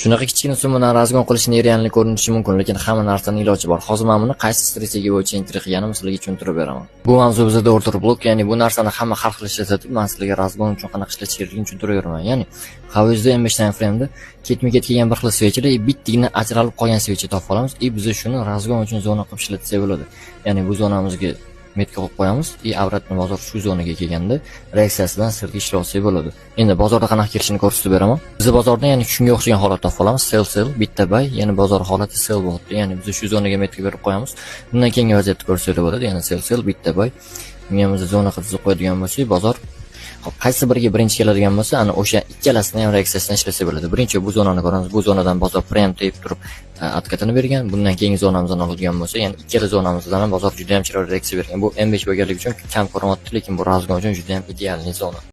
Shunaqa kichkina summadan razgon qilish nerealni ko'rinishi mumkin, lekin hamma narsaning iloji bor. Hozir men buni qaysi strategiya bo'yicha entry qilganimni sizlarga tushuntirib beraman. Bu mavzu bizda order block, ya'ni bu narsani hamma har xil ishlatib, men sizlarga razgon uchun qanaqa ishlatish kerakligini tushuntirib beraman. Ya'ni Havizda M5 time frame'da ketma-ket kelgan bir xil switchlar bittigina ajralib qolgan switchni topib olamiz. Biz shuni razgon uchun zona qilib ishlatsak bo'ladi. Ya'ni bu zonamizga metka qilib qo'yamiz. Avratni bozor shu zonaga kelganda reaksiyasidan sirga ishlatsak bo'ladi. Endi bozorda qanaqa kelishini ko'rsatib beraman. Biz bozorda ya'ni shunga o'xshagan holat topib olamiz. Sell bitta buy, ya'ni bozor holati sell bo'ldi. Ya'ni biz shu zonaga metka berib qo'yamiz. Bundan keyingi vaziyatni ko'rsatib bo'ladi. Ya'ni sell bitta buy. Miyamizda zona qilib qo'yadigan bo'lsak, bozor qaysi biriga birinchi keladigan bo'lsa, ana o'sha ikkalasini ham reaksiyasidan ishlasa bo'ladi. Birinchi bu zonani ko'ramiz. Bu zonadan bozor prem tepib turib откатini bergan. Bundan keyingi zonamizdan oladigan bo'lsa, ya'ni ikkala zonamizdan ham bozor juda ham chiroyli reaksiya bergan. Bu M5 bo'lganligi uchun kam ko'rinyapti, lekin bu razgon uchun juda ham ideal zona.